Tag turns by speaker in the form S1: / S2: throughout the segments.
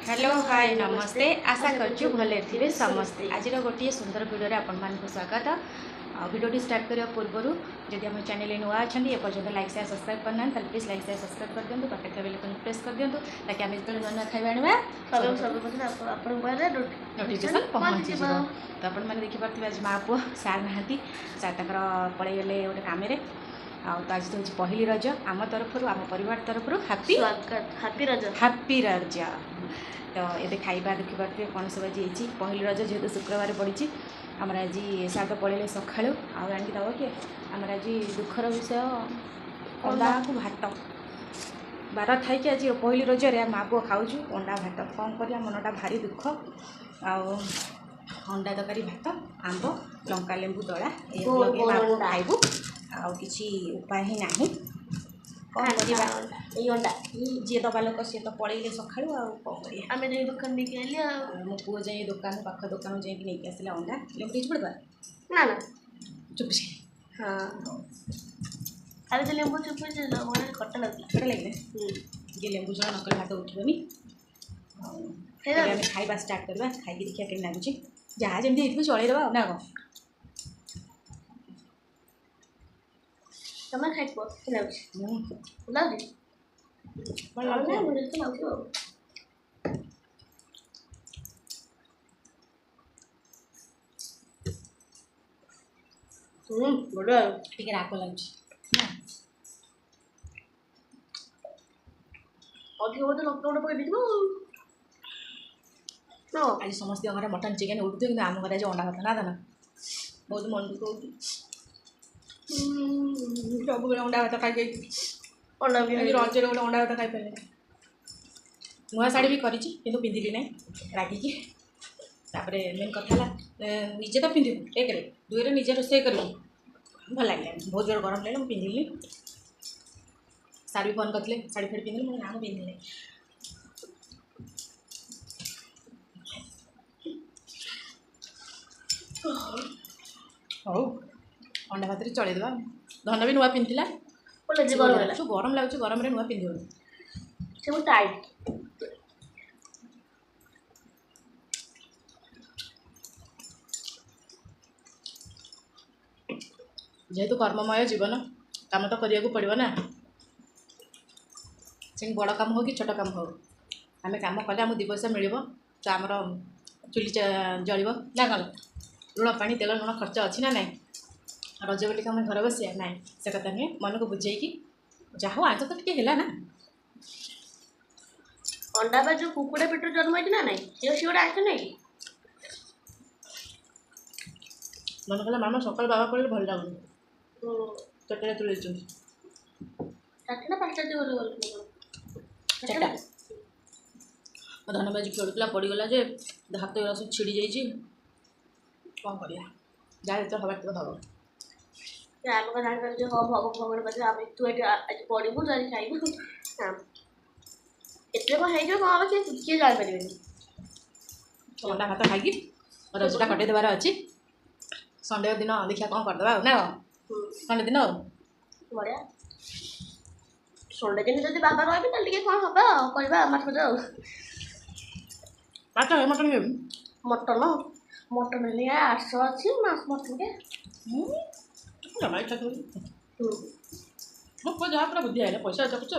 S1: Hello hi नमस्ते आशा करछु भले थिबे समस्ते आज गोटे सुंदर वीडियो रे आपण मान को स्वागत। वीडियो स्टार्ट करने पूर्व जदि आम चैनल नुआ अच्छा एपर्तंत लाइक शेयर सब्सक्राइब करना तो प्लीज लाइक शेयर सब्सक्राइब कर दिंतु पाखे बेल आइकन प्रेस कर दिंतु ताकि आम जो नुआ खाଇବା आने नोटिफिकेशन पहुँची तो आपण मैंने देखिपे आज माँ पुआ सार नहांती सार तक पलि गले गोटे कम तो आज तो पहली रज आम तरफ आम परिवार तरफ हापी रज तो ये खाଇବା देखिपे कौन सब आज पहली रज जेहतु शुक्रवार पड़ी आमर आज सार तो पलैले सका आनी दब किए आमर आज दुखर विषय अंडा को भात बार थी आज पहली रजरे माँ पुआ खाऊँ अंडा भात कौन कर मनटा भारी दुख अंडा तरकारी भात आंब लंका लेंबू दला ये माँ पुआ खाइबू आ किसी उपाय ही ना अंडा जी दबा लोक सी तो पलैले सका आम
S2: दुकान
S1: मो पुओ जाए दुकान पाख दुकान जाए नहीं आसला अंडा लेंबू पड़वा
S2: ना ना
S1: चुप से
S2: हाँ अरे तो लेंबू चुप से खट्टा
S1: लगे ये लेंबू जल नकल भात उठबनी खाଇବା स्टार्ट करवा खाई देखिए कि लगुच जहाँ जमी चलैदबा ना कौन
S2: तमें खाई बढ़िया
S1: टे राग लगुच
S2: अधिक बोधे लंका पकड़
S1: आज समस्त घर मटन चिकेन उठुए कि आम घर आज अंडा भात ना दाना बहुत मन दुख हो सब बेले अंडा भात खाई
S2: अंडा
S1: रजरे गोटे अंडा भात खाई पारे नुआ शाढ़ी भी करी पिंधिली ना रागिकी तापर मेन कथा निजे तो पिंधु एक दुई निजे रोसे कर भल लगे बहुत जोर गरम लगे मुझे पिंधिली सार भी फोन करते शाढ़ी फाड़ी पिंधिली मुझे ना पिंधिली हौ अंडा भात चलैदे धन भी नुआ पिंधला गरम लगुच गरम नुआ पिंधि
S2: टाइट
S1: जेहेतु कर्ममय जीवन काम तो करने पड़ो ना से बड़ काम हो कि छोट काम हो आम कम कले आम दु पैसा मिल तो आमर चुली जल ना कौन लुण पा तेल लुण खर्च अच्छी ना ना रज बोल आम घर बसिया ना से कथा नुहे मन को बुझे जहाँ आज तो टे है ना
S2: अंडा बा जो कुकुड़ा पेट जन्म होती ना ना सी गोटे आस ना
S1: मन कला मामा सकाल बाबा पड़े भल लगुन चटरे तुले
S2: चार्टा पाँचटा
S1: चार्टा धन बाजी खेलुला पड़गला जे हाथ सब छिड़ी जाइए कौन कर जहाँ जो हबार तो हम
S2: आम का जान हाँ भगवान कर तू आज पढ़ू तो आज खाइबू एत कौन कौन किए जापारे
S1: अंडा भात खाई रजटा कटे देवार अच्छी संडे दिन देखिए कौन करदे ना संडे दिन
S2: बढ़िया संडे दिन जब बाबा कहे कौन हम करवा माछ
S1: माछ मटन
S2: मटन मटन है 800 अच्छी माछ मटन के
S1: जमा इच्छा थोड़ी मो जहाँ पूरा बुद्धि है पैसा जपुच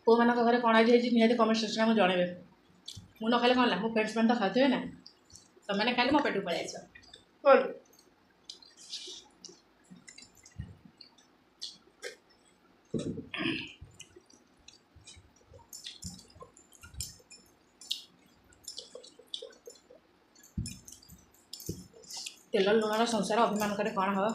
S1: पुआ मान घर कौन आज निहती कमेंट सेक्शन में जनइबे मुझे न खाले कौन मो फ्रेंड्स मैंने तो खाते ना तो मैंने खाले मो पेट पड़े तेल लुण संसार अभिमान करे कौन हम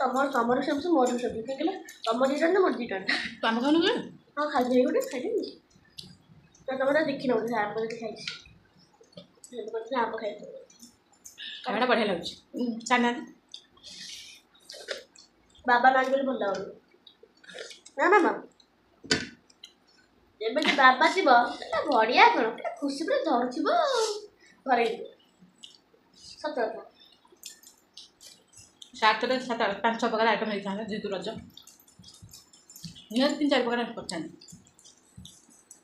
S2: ତମର ସବୁ ମୋର ସବୁ କାହିଁକି ନା ତମ ଦିଟା ନା ମୋର ଦିଟା
S1: ତୁ ଆମ ଖାଉନୁ କି?
S2: ହଁ ଖାଇଦେବି ଗୋଟେ ଖାଇଦେବି ତ ତମେ ତ ଦେଖିନ ବୋଧେ ଆମ୍ବ ଯଦି ଖାଇଛି ସେମିତି କରିଥିଲେ ଆମ୍ବ ଖାଇଦେବି
S1: ଖାଇବାଟା ବଢ଼ିଆ ଲାଗୁଛି ଛାଡ଼ିନାହାନ୍ତି।
S2: ବାବା ନାହିଁ ବୋଲି ଭଲ ଲାଗୁନି ନା ମାମା ଯେବେ ଯେ ବାବା ଥିବ ସେଟା ବଢ଼ିଆ କଣ ସେଟା ଖୁସି ପୁରା ଧରୁଥିବ ଘରେ ସତ କଥା।
S1: ସାତରେ 5-6 ପ୍ରକାର ଆଇଟମ୍ ହେଇଥାନ୍ତା ଯେହେତୁ ରଜ ନିହାତି 3-4 ପ୍ରକାର କରିଥାନ୍ତି।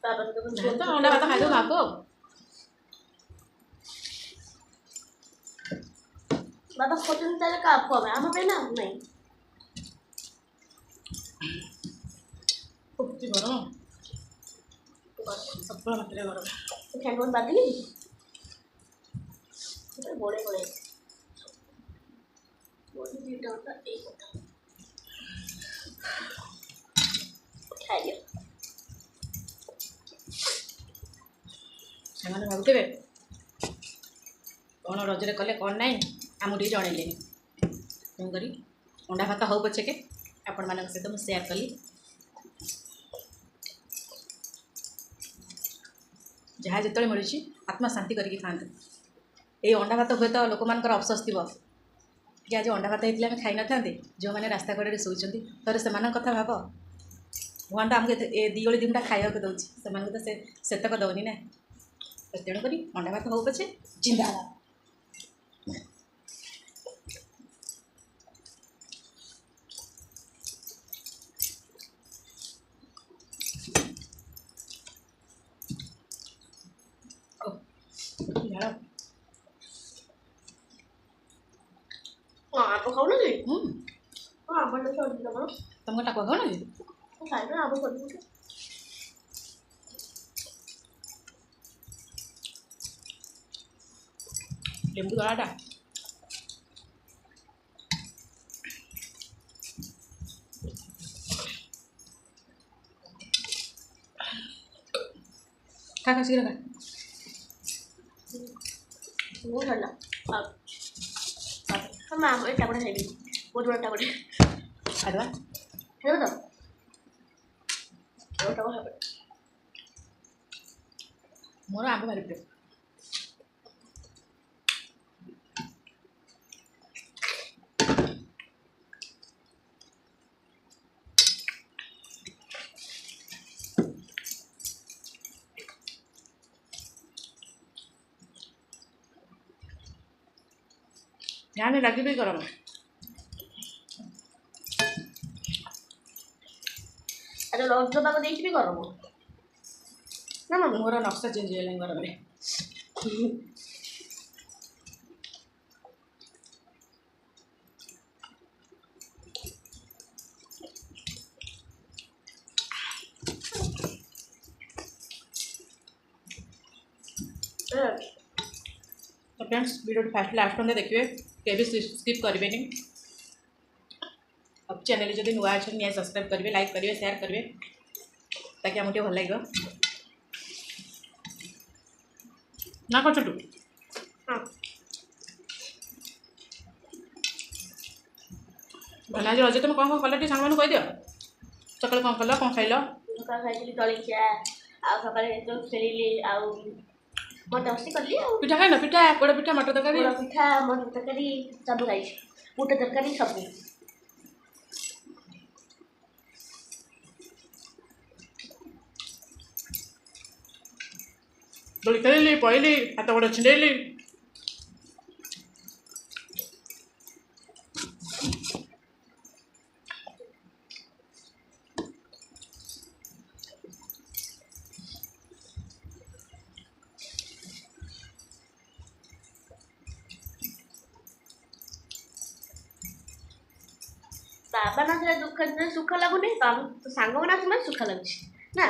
S2: ବାବା
S1: ତ ଅଣ୍ଡା ଭାତ ଖାଇଦେବୁ ଭାବୁ ଆଉ
S2: ବାବା ଖୋଜୁଛନ୍ତି ତାହେଲେ କାହା ପାଇଁ ଆମ ପାଇଁ ନା ନାହିଁ
S1: ଖୁବ୍ ଗରମ ସବୁବେଳେ ମାତ୍ରାରେ ଗରମ
S2: ଫ୍ୟାନ୍ ଫୋନ୍ ବାନ୍ଧିନି ବଳେ ବଳେ ଦିଟା ଏଇ କଥା ଖାଇଦିଅ
S1: ସେମାନେ ଭାବୁଥିବେ କ'ଣ ରଜରେ କଲେ କ'ଣ ନାହିଁ ଆମକୁ ଟିକେ ଜଣେଇଲେନି। ତେଣୁକରି ଅଣ୍ଡା ଭାତ ହଉ ପଛକେ ଆପଣମାନଙ୍କ ସହିତ ମୁଁ ସେୟାର କଲି। ଯାହା ଯେତେବେଳେ ମିଳୁଛି ଆତ୍ମା ଶାନ୍ତି କରିକି ଖାଆନ୍ତୁ। ଏଇ ଅଣ୍ଡା ଭାତ ହୁଏତ ଲୋକମାନଙ୍କର ଅଫସୋସ ଥିବ ଯେ ଆଜି ଅଣ୍ଡା ଭାତ ହେଇଥିଲେ ଆମେ ଖାଇନଥାନ୍ତେ। ଯେଉଁମାନେ ରାସ୍ତା କଡ଼ରେ ଶୋଇଛନ୍ତି ଥରେ ସେମାନଙ୍କ କଥା ଭାବ। ଭଗବାନ ତ ଆମକୁ ଏ ଦୁଇ ଓଳି ଦିନଟା ଖାଇବାକୁ ଦେଉଛି ସେମାନଙ୍କୁ ତ ସେତକ ଦେଉନି ନା। ତେଣୁକରି ଅଣ୍ଡା ଭାତ ହଉ ପଛେ ଜିନ୍ଦାବାଦ। ଝାଳ
S2: ଆମ୍ବ ଖାଉନ କି
S1: ହୁଁ
S2: ଆମ୍ବ ସରିଛି ତମର
S1: ତମକୁ ଟାକୁଆ ଖାଉନ କି?
S2: ଖାଇବେ ଆମ୍ବ ସରିଛି
S1: ଲେମ୍ବୁ ଦଳାଟା ଖା ଶୀଘ୍ର ଖା।
S2: ମୁଁ ସରିଲା ମା ଏଟା ଗୋଟେ ଖାଇବି ବହୁତ ବଡ଼ଟା ଗୋଟେ
S1: ଖାଇଦେବା।
S2: ଖାଇବ ତ ଏଟା ଖାଇବ
S1: ମୋର ଆମ୍ବ ଭାରି ପ୍ରିୟ। ध्यान लगी भी गरम
S2: ଆରେ ରଜ ପାଗ ଦେଇକି ବି ଗରମ ନା ମାମା
S1: ମୋର ନକ୍ସା ଚେଞ୍ଜ ହେଇଗଲାଣି ଗରମରେ। तो फ्रेंड्स वीडियो फास्ट लास्ट में देखिए केभी स्किप करेंगे। अब चैनल जब नुआ अच्छे निश्चय सब्सक्राइब करेंगे लाइक करेंगे शेयर करेंगे ताकि आमको भल लगे ना कौन छोटू
S2: हाँ
S1: भला आज रज तुम कौन कल सांग मैंने कहीदिव सकाल कौन कल कौन खाइल
S2: ସକାଳେ ଖାଇଥିଲି ଜଳଖିଆ ଆଉ ସକାଳେ ଯେଉଁ ଖେଳିଲି ଆଉ ମଜାମସ୍ତି କଲି ଆଉ
S1: ପିଠା ଖାଇନ ପିଠା ପୋଡ଼ ପିଠା ମଟର ତରକାରୀ
S2: ପୋଡ଼ ପିଠା ମଟର ତରକାରୀ ସବୁ ଖାଇଛି ବୁଟ ତରକାରୀ ସବୁ
S1: ଦୋଳି ଖେଳିଲି ପଇଲି ହାତ ଗୋଡ଼ ଛିଣ୍ଡେଇଲି।
S2: ବାବା ନଥିଲେ ଦୁଃଖ ସୁଖ ଲାଗୁନି ସାଙ୍ଗମାନେ ଆସିଲେ ସୁଖ ଲାଗୁଛି ନା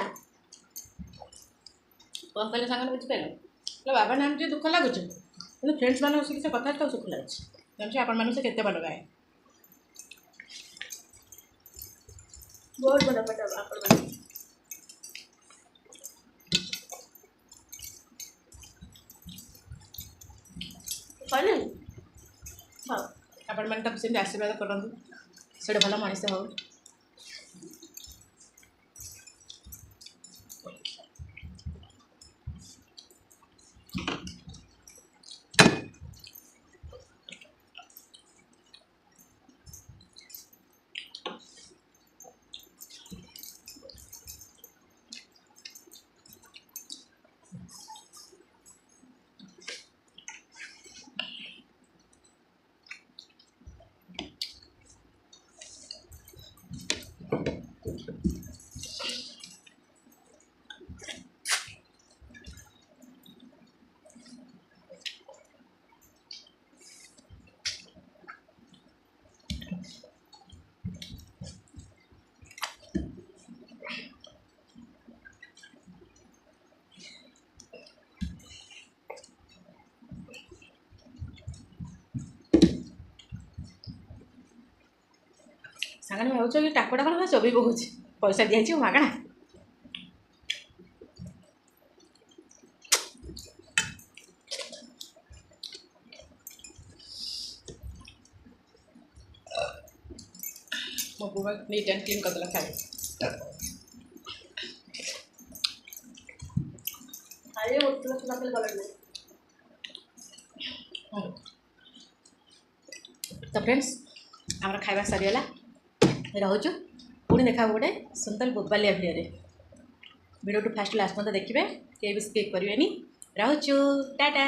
S1: कौन कहले सांग बुझिपारे बाबा नाम जो दुख लगुच कि फ्रेंड्स मान से कथा तो सुख लगुच जान आपण मान से केते बड़ गाए
S2: बहुत बड़ा बड़ा आप
S1: आपण मान तक से आशीर्वाद करंतु से भल मनीष हो। सांगने भाव कि टाकटा कौन चबी पकाऊँ पैसा दिखाई मागणा मो बुआ नीट एंड क्लीन करदेला खाए
S2: खाली होटल से गला
S1: तो फ्रेंड्स आम खाଇବା सरीगला रोचु पुणी देखा गोटे सुंदर बोबालिया भिडियो फास्ट लास्ट मत देखिए के भी स्किप करेंगे रोचु टाटा।